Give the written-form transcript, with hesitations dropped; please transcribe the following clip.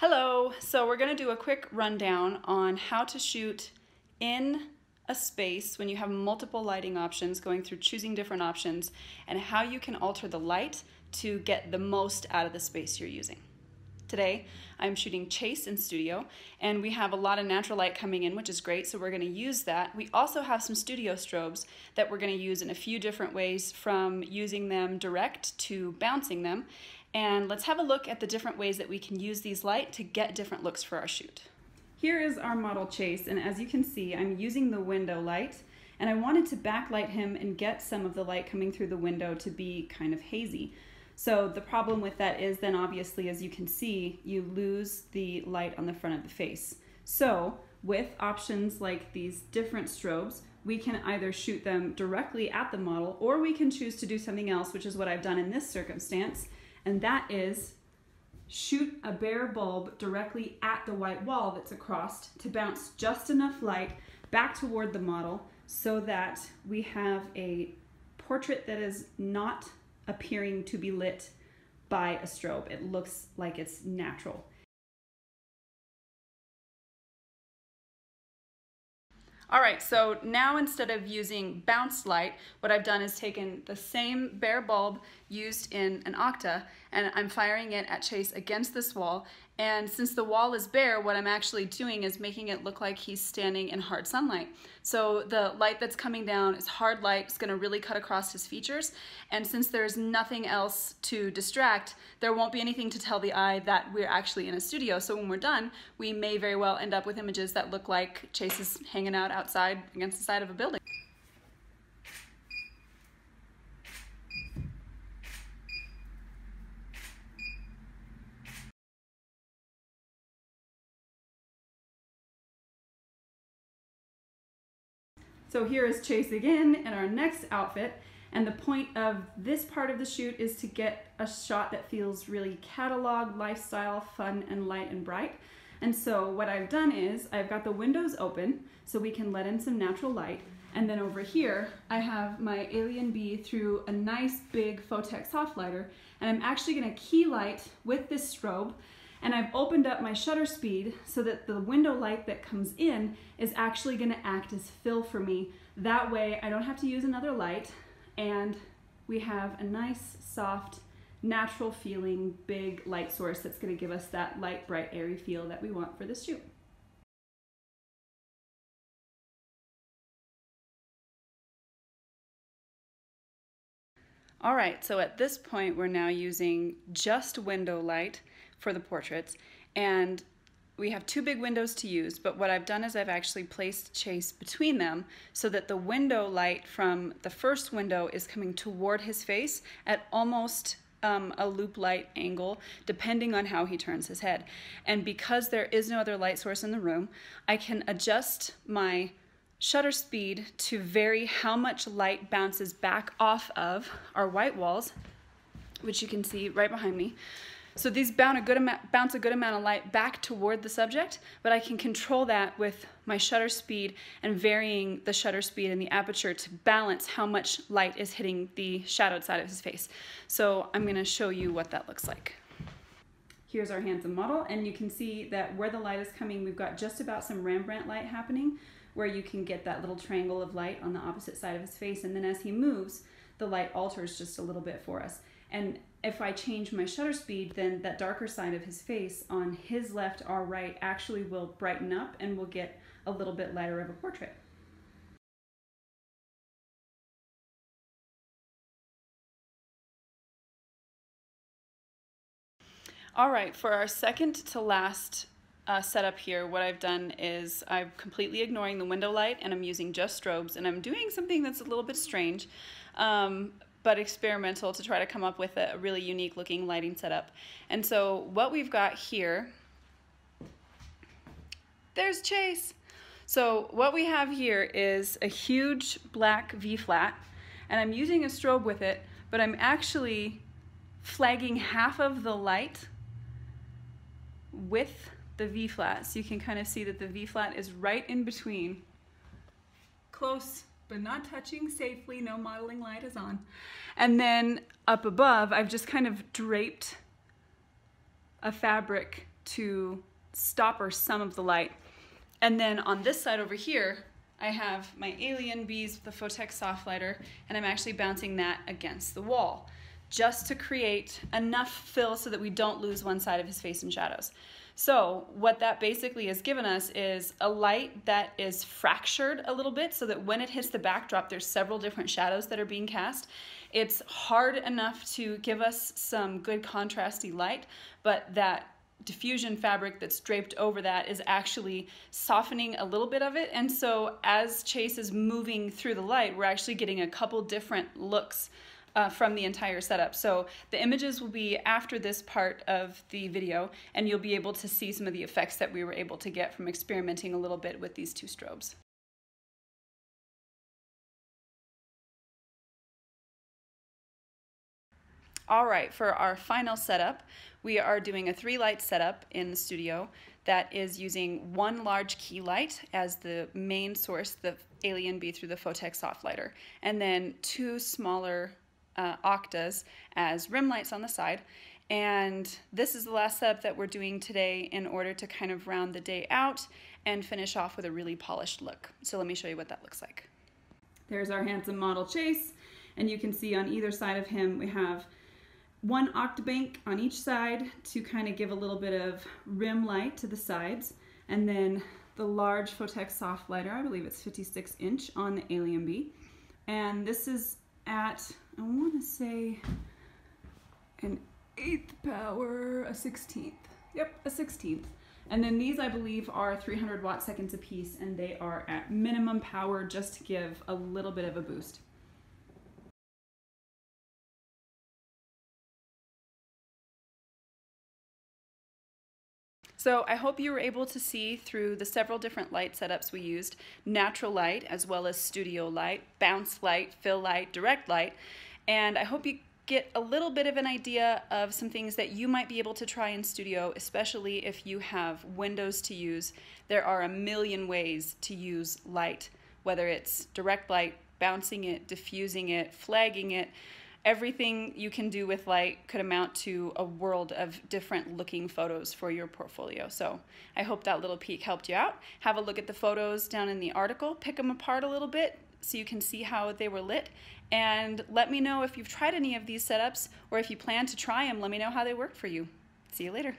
Hello, so we're going to do a quick rundown on how to shoot in a space when you have multiple lighting options, going through choosing different options, and how you can alter the light to get the most out of the space you're using. Today, I'm shooting Chase in studio, and we have a lot of natural light coming in, which is great, so we're going to use that. We also have some studio strobes that we're going to use in a few different ways, from using them direct to bouncing them. And let's have a look at the different ways that we can use these light to get different looks for our shoot. Here is our model Chase, and as you can see, I'm using the window light, and I wanted to backlight him and get some of the light coming through the window to be kind of hazy. So the problem with that is then obviously, as you can see, you lose the light on the front of the face. So with options like these different strobes, we can either shoot them directly at the model, or we can choose to do something else, which is what I've done in this circumstance, and that is shoot a bare bulb directly at the white wall that's across to bounce just enough light back toward the model so that we have a portrait that is not appearing to be lit by a strobe. It looks like it's natural. All right, so now instead of using bounced light, what I've done is taken the same bare bulb used in an octa, and I'm firing it at Chase against this wall. And since the wall is bare, what I'm actually doing is making it look like he's standing in hard sunlight. So the light that's coming down is hard light. It's going to really cut across his features. And since there's nothing else to distract, there won't be anything to tell the eye that we're actually in a studio. So when we're done, we may very well end up with images that look like Chase is hanging out outside against the side of a building. So here is Chase again in our next outfit, and the point of this part of the shoot is to get a shot that feels really catalog, lifestyle, fun, and light and bright. And so what I've done is I've got the windows open so we can let in some natural light, and then over here I have my Alien Bee through a nice big Photex soft lighter, and I'm actually going to key light with this strobe. And I've opened up my shutter speed so that the window light that comes in is actually going to act as fill for me. That way I don't have to use another light, and we have a nice, soft, natural feeling big light source that's going to give us that light, bright, airy feel that we want for this shoot. All right, so at this point we're now using just window light for the portraits, and we have two big windows to use, but what I've done is I've actually placed Chase between them so that the window light from the first window is coming toward his face at almost a loop light angle, depending on how he turns his head. And because there is no other light source in the room, I can adjust my shutter speed to vary how much light bounces back off of our white walls, which you can see right behind me. So these bounce a good amount of light back toward the subject, but I can control that with my shutter speed and varying the shutter speed and the aperture to balance how much light is hitting the shadowed side of his face. So I'm going to show you what that looks like. Here's our handsome model, and you can see that where the light is coming, we've got just about some Rembrandt light happening, where you can get that little triangle of light on the opposite side of his face, and then as he moves, the light alters just a little bit for us. And if I change my shutter speed, then that darker side of his face on his left or right actually will brighten up, and we'll get a little bit lighter of a portrait. All right, for our second to last setup here, what I've done is I'm completely ignoring the window light, and I'm using just strobes, and I'm doing something that's a little bit strange, but experimental, to try to come up with a really unique looking lighting setup. And so what we've got here, there's Chase. So what we have here is a huge black V-flat, and I'm using a strobe with it, but I'm actually flagging half of the light with the V-flat. So you can kind of see that the V-flat is right in between. Close, but not touching safely, no modeling light is on. And then up above, I've just kind of draped a fabric to stopper some of the light. And then on this side over here, I have my alien bees with the Photex soft lighter, and I'm actually bouncing that against the wall just to create enough fill so that we don't lose one side of his face in shadows. So what that basically has given us is a light that is fractured a little bit so that when it hits the backdrop, there's several different shadows that are being cast. It's hard enough to give us some good contrasty light, but that diffusion fabric that's draped over that is actually softening a little bit of it. And so as Chase is moving through the light, we're actually getting a couple different looks from the entire setup. So the images will be after this part of the video, and you'll be able to see some of the effects that we were able to get from experimenting a little bit with these two strobes. All right, for our final setup, we are doing a 3-light setup in the studio that is using one large key light as the main source, the alien bee through the Photex soft lighter, and then 2 smaller octas as rim lights on the side. And this is the last setup that we're doing today in order to kind of round the day out and finish off with a really polished look. So let me show you what that looks like. There's our handsome model Chase, and you can see on either side of him we have 1 octabank on each side to kind of give a little bit of rim light to the sides, and then the large Photex soft lighter, I believe it's 56 inch on the alien bee. And this is at, I want to say, an 1/8 power, a 16th. Yep, a 16th. And then these, I believe, are 300 watt seconds a piece, and they are at minimum power just to give a little bit of a boost. So I hope you were able to see through the several different light setups we used, natural light as well as studio light, bounce light, fill light, direct light, and I hope you get a little bit of an idea of some things that you might be able to try in studio, especially if you have windows to use. There are a million ways to use light, whether it's direct light, bouncing it, diffusing it, flagging it. Everything you can do with light could amount to a world of different looking photos for your portfolio. So I hope that little peek helped you out. Have a look at the photos down in the article, pick them apart a little bit so you can see how they were lit, and let me know if you've tried any of these setups, or if you plan to try them, let me know how they work for you. See you later.